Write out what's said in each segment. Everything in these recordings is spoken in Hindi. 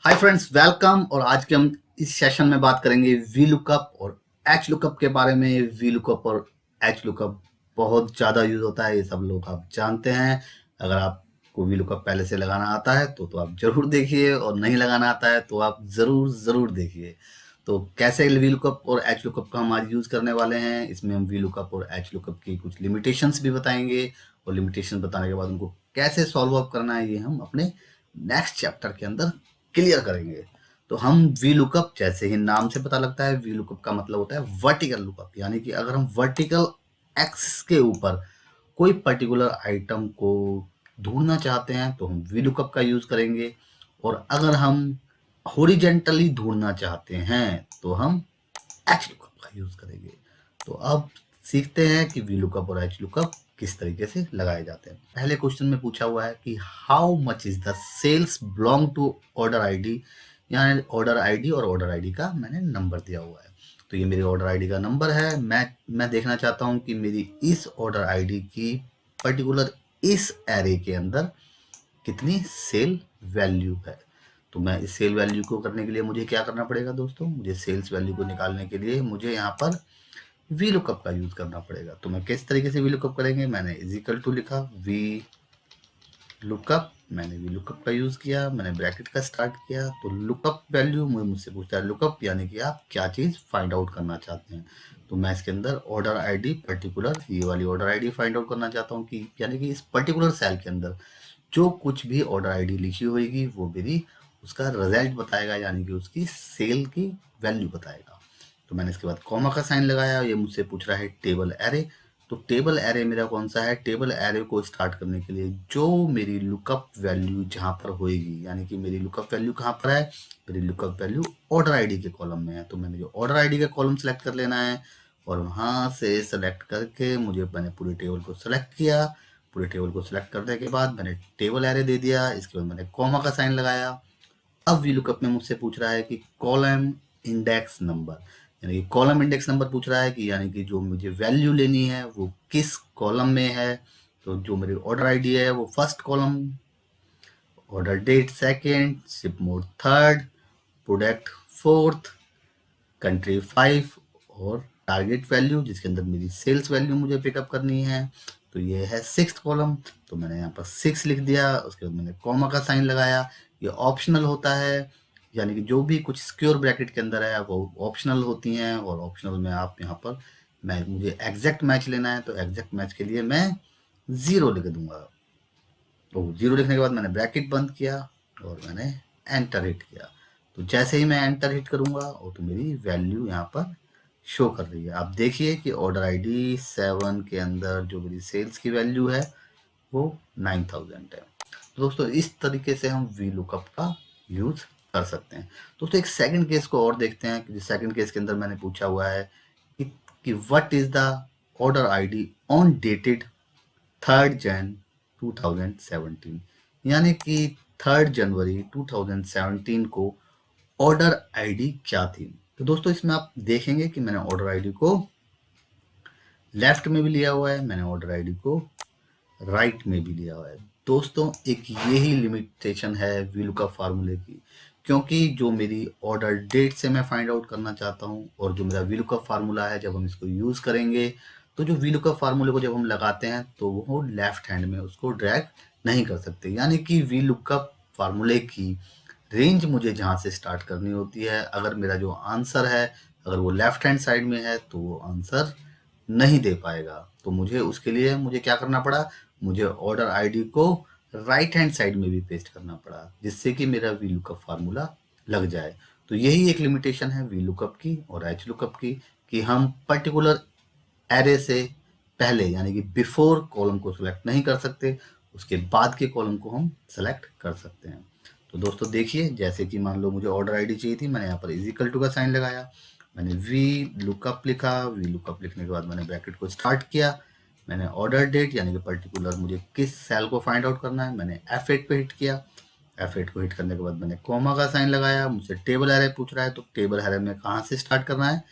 Hi friends, welcome. और आज के हम इस सेशन में बात करेंगे वी लुकअप और एच लुकअप के बारे में। वी लुकअप और एच लुकअप बहुत ज़्यादा यूज होता है, ये सब लोग आप जानते हैं। अगर आपको वी लुकअप पहले से लगाना आता है तो आप जरूर देखिए, और नहीं लगाना आता है तो आप ज़रूर देखिए। तो कैसे वी लुकअप और एच लुकअप का हम आज यूज़ करने वाले हैं, इसमें हम वी लुकअप और एच लुकअप की कुछ लिमिटेशंस भी बताएंगे, और लिमिटेशन बताने के बाद उनको कैसे सॉल्व अप करना है ये हम अपने नेक्स्ट चैप्टर के अंदर क्लियर करेंगे। तो हम वी लुकअप, जैसे ही नाम से पता लगता है, वी लुकअप का मतलब होता है वर्टिकल लुकअप, यानी कि अगर हम वर्टिकल एक्सिस के ऊपर कोई पर्टिकुलर आइटम को ढूंढना चाहते हैं तो हम वी लुकअप का यूज करेंगे, और अगर हम हॉरिजेंटली ढूंढना चाहते हैं तो हम एच लुकअप का यूज करेंगे। तो अब सीखते हैं कि वी लुकअप और एच लुकअप किस तरीके से लगाए जाते हैं। पहले क्वेश्चन में पूछा हुआ है कि how much is the sales belong to order ID, यानी ऑर्डर आईडी और ऑर्डर आईडी का मैंने नंबर दिया हुआ है। तो ये मेरी ऑर्डर आईडी का नंबर है। मैं देखना चाहता हूँ कि मेरी इस ऑर्डर आईडी की पर्टिकुलर इस एरे के अंदर कितनी सेल वैल्यू है। तो मैं इस सेल वैल्यू को करने के लिए मुझे क्या करना पड़ेगा दोस्तों, मुझे सेल्स वैल्यू को निकालने के लिए मुझे यहाँ पर वी लुकअप का यूज करना पड़ेगा। तो मैं किस तरीके से वी लुकअप करेंगे, मैंने इज इक्वल टू लिखा वी लुकअप, मैंने वी लुकअप का यूज किया, मैंने ब्रैकेट का स्टार्ट किया। तो लुकअप वैल्यू मुझसे पूछता है लुकअप, यानी कि आप क्या चीज फाइंड आउट करना चाहते हैं। तो मैं इसके अंदर ऑर्डर आईडी पर्टिकुलर, ये वाली ऑर्डर आईडी फाइंड आउट करना चाहता हूँ, कि यानी कि इस पर्टिकुलर सेल के अंदर जो कुछ भी ऑर्डर आईडी लिखी होगी वो मेरी उसका रिजल्ट बताएगा, यानी कि उसकी सेल की वैल्यू बताएगा। तो मैंने इसके बाद कॉमा का साइन लगाया। ये मुझसे पूछ रहा है टेबल एरे। तो टेबल एरे मेरा कौन सा है, टेबल एरे को स्टार्ट करने के लिए जो मेरी लुकअप वैल्यू जहां पर होएगी, यानी कि मेरी लुकअप वैल्यू कहां पर है, मेरी लुकअप वैल्यू ऑर्डर आईडी के कॉलम में है। तो मैंने जो ऑर्डर आईडी का कॉलम सेलेक्ट कर लेना है, और वहां से सेलेक्ट करके मैंने पूरी टेबल को सेलेक्ट किया। पूरे टेबल को सिलेक्ट करने के बाद मैंने टेबल एरे दे दिया। इसके बाद मैंने कॉमा का साइन लगाया। अब वी लुकअप में मुझसे पूछ रहा है कि कॉलम इंडेक्स नंबर, यानी कि कॉलम इंडेक्स नंबर पूछ रहा है, कि यानी कि जो मुझे वैल्यू लेनी है वो किस कॉलम में है। तो जो मेरी ऑर्डर आईडी है वो first column, order date second, ship mode third, product fourth, country 5, और टारगेट वैल्यू जिसके अंदर मेरी सेल्स वैल्यू मुझे पिकअप करनी है, तो ये है सिक्स कॉलम। तो मैंने यहाँ पर 6 लिख दिया। उसके बाद मैंने कॉमा का साइन लगाया। ये ऑप्शनल होता है, यानी कि जो भी कुछ सिक्योर ब्रैकेट के अंदर है वो ऑप्शनल होती हैं, और ऑप्शनल में आप यहाँ पर मुझे एग्जैक्ट मैच लेना है, तो एग्जैक्ट मैच के लिए मैं 0 लिख दूंगा। तो 0 लिखने के बाद मैंने ब्रैकेट बंद किया और मैंने एंटर हिट किया। तो जैसे ही मैं एंटर हिट करूंगा और तो मेरी वैल्यू यहाँ पर शो कर रही है। आप देखिए कि ऑर्डर आईडी 7 के अंदर जो मेरी सेल्स की वैल्यू है वो 9000 है। तो दोस्तों इस तरीके से हम वी लुकअप का यूज कर सकते हैं। दोस्तों एक सेकंड केस को और देखते हैं, कि सेकंड केस के अंदर मैंने पूछा हुआ है कि what is the order ID on dated 3 जन 2017, यानी कि 3 जनवरी 2017 को ऑर्डर आईडी क्या थी। तो दोस्तों इसमें आप देखेंगे कि मैंने ऑर्डर आईडी को लेफ्ट में भी लिया हुआ है, मैंने ऑर्डर आईडी को राइट में भी लिया हुआ है। दोस्तों एक यही लिमिटेशन है वी लुकअप फार्मूले की, क्योंकि जो मेरी ऑर्डर डेट से मैं फाइंड आउट करना चाहता हूँ, और जो मेरा वी लुकअप फार्मूला है जब हम इसको यूज करेंगे, तो जो वी लुकअप फार्मूले को जब हम लगाते हैं तो वो लेफ्ट हैंड में उसको ड्रैग नहीं कर सकते, यानी कि वी लुकअप फार्मूले की रेंज मुझे जहाँ से स्टार्ट करनी होती है, अगर मेरा जो आंसर है अगर वो लेफ्ट हैंड साइड में है तो वो आंसर नहीं दे पाएगा। तो मुझे उसके लिए मुझे क्या करना पड़ा, मुझे ऑर्डर आईडी को राइट हैंड साइड में भी पेस्ट करना पड़ा, जिससे कि मेरा वी लुकअप फार्मूला लग जाए। तो यही एक लिमिटेशन है वी लुकअप की और एच लुकअप की, कि हम पर्टिकुलर एरे से पहले, यानी कि बिफोर कॉलम को सिलेक्ट नहीं कर सकते, उसके बाद के कॉलम को हम सेलेक्ट कर सकते हैं। तो दोस्तों देखिए, जैसे कि मान लो मुझे ऑर्डर आईडी चाहिए थी, मैंने यहाँ पर इज इक्वल टू का साइन लगाया, मैंने वी लुकअप लिखा। वी लुकअप लिखने के बाद मैंने ब्रैकेट को स्टार्ट किया। मैंने ऑर्डर डेट, यानी कि पर्टिकुलर मुझे किस सेल को फाइंड आउट करना है, मैंने F8 पे हिट किया। F8 को हिट करने के बाद मैंने कॉमा का साइन लगाया। मुझसे टेबल एरे पूछ रहा है, तो टेबल एरे में कहाँ से स्टार्ट करना है,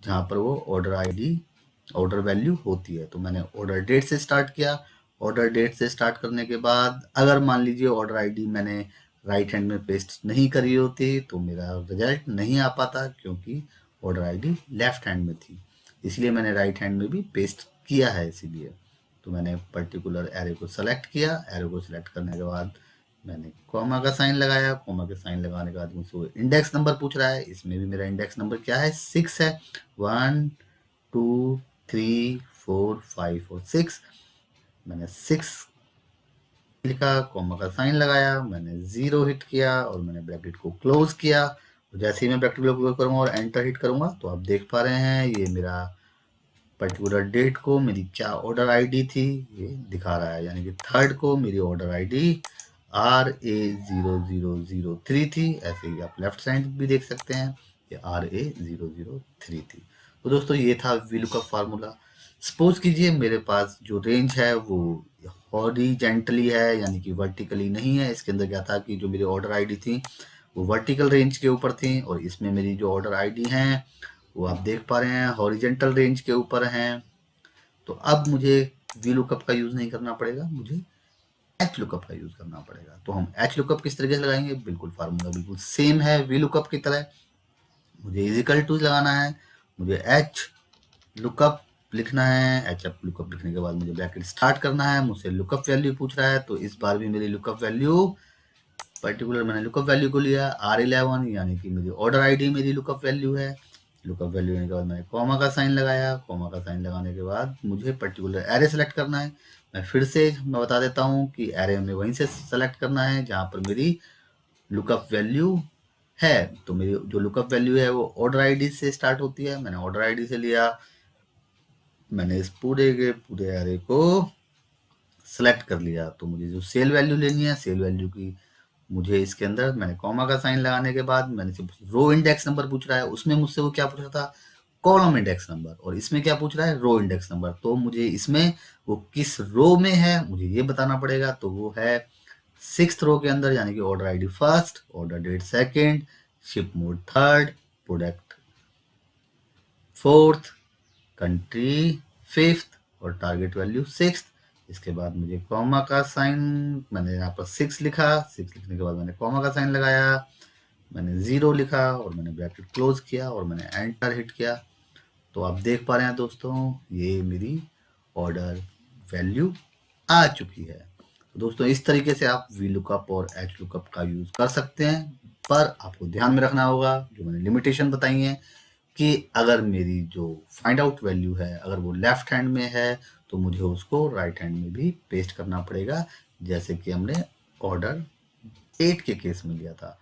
जहाँ पर वो ऑर्डर आईडी ऑर्डर वैल्यू होती है। तो मैंने ऑर्डर डेट से स्टार्ट किया। ऑर्डर डेट से स्टार्ट करने के बाद अगर मान लीजिए ऑर्डर आईडी मैंने राइट हैंड में पेस्ट नहीं करी होती तो मेरा रिजल्ट नहीं आ पाता, क्योंकि ऑर्डर आईडी लेफ्ट हैंड में थी। इसलिए मैंने राइट हैंड में भी पेस्ट किया है इसीलिए। तो मैंने पर्टिकुलर एरे को सेलेक्ट किया, एरे को सेलेक्ट करने के बाद मैंने कॉमा का साइन लगाया, कॉमा का साइन लगाने के बाद मुझसे इंडेक्स नंबर पूछ रहा है। इसमें भी मेरा इंडेक्स नंबर क्या है, 6 है। 1 2 3 4 5 और 6। मैंने 6 लिखा, कॉमा का साइन लगाया, मैंने 0 हिट किया और मैंने ब्रैकेट को क्लोज किया। तो जैसे ही मैं ब्रैकेट को क्लोज करूंगा और एंटर हिट करूंगा तो आप देख पा रहे हैं ये मेरा पर्टिकुलर डेट को मेरी क्या ऑर्डर आईडी थी ये दिखा रहा है, यानी कि 3rd को मेरी ऑर्डर आईडी RA0003 थी। ऐसे ही आप लेफ्ट साइड भी देख सकते हैं ये RA003 थी। तो दोस्तों ये था VLOOKUP फार्मूला। सपोज कीजिए मेरे पास जो रेंज है वो हॉरिजेंटली है, यानी कि वर्टिकली नहीं है। इसके अंदर क्या था कि जो मेरी ऑर्डर आईडी थी वो वर्टिकल रेंज के ऊपर थी, और इसमें मेरी जो ऑर्डर आईडी हैं वो आप देख पा रहे हैं हॉरिजेंटल रेंज के ऊपर हैं। तो अब मुझे VLOOKUP का यूज नहीं करना पड़ेगा, मुझे HLOOKUP का यूज करना पड़ेगा। तो हम HLOOKUP किस तरीके से लगाएंगे, बिल्कुल फार्मूला बिल्कुल सेम है VLOOKUP की तरह। मुझे इजिकल टू लगाना है, मुझे HLOOKUP लिखना है। HLOOKUP लिखने के बाद मुझे ब्रैकेट स्टार्ट करना है, मुझसे लुकअप वैल्यू पूछ रहा है। तो इस बार भी मेरी लुकअप वैल्यू पर्टिकुलर मैंने लुकअप वैल्यू को लिया R11, यानी कि मेरी ऑर्डर आईडी मेरी लुकअप वैल्यू है। लुकअप वैल्यू लेने के बाद मैंने कॉमा का साइन लगाया, कॉमा का साइन लगाने के बाद मुझे पर्टिकुलर एरे सेलेक्ट करना है। मैं फिर से मैं बता देता हूँ कि एरे में वहीं से सेलेक्ट करना है जहाँ पर मेरी लुकअप वैल्यू है। तो मेरी जो लुकअप वैल्यू है वो ऑर्डर आईडी से स्टार्ट होती है। मैंने ऑर्डर आईडी से लिया, मैंने इस पूरे के पूरे एरे को सेलेक्ट कर लिया। तो मुझे जो सेल वैल्यू लेनी है, सेल वैल्यू की मुझे इसके अंदर मैंने कॉमा का साइन लगाने के बाद मैंने सिर्फ रो इंडेक्स नंबर पूछ रहा है, उसमें मुझसे वो क्या पूछ रहा था, कॉलम इंडेक्स नंबर। और इसमें क्या पूछ रहा है, रो इंडेक्स नंबर। तो मुझे इसमें वो किस रो में है मुझे ये बताना पड़ेगा। तो वो है 6th रो के अंदर, यानी कि order ID 1st, order date 2nd, ship mode 3rd, product 4th, country 5th और टारगेट वैल्यू 6th। इसके बाद मुझे कॉमा का साइन, मैंने यहाँ पर 6 लिखा, 6 लिखने के बाद मैंने कॉमा का साइन लगाया, मैंने 0 लिखा और मैंने ब्रैकेट क्लोज किया और मैंने एंटर हिट किया। तो आप देख पा रहे हैं दोस्तों ये मेरी ऑर्डर वैल्यू आ चुकी है। तो दोस्तों इस तरीके से आप VLOOKUP और HLOOKUP का यूज कर सकते हैं, पर आपको ध्यान में रखना होगा जो मैंने लिमिटेशन बताई है कि अगर मेरी जो फाइंड आउट वैल्यू है अगर वो लेफ्ट हैंड में है तो मुझे उसको राइट हैंड में भी पेस्ट करना पड़ेगा, जैसे कि हमने ऑर्डर 8 के केस में लिया था।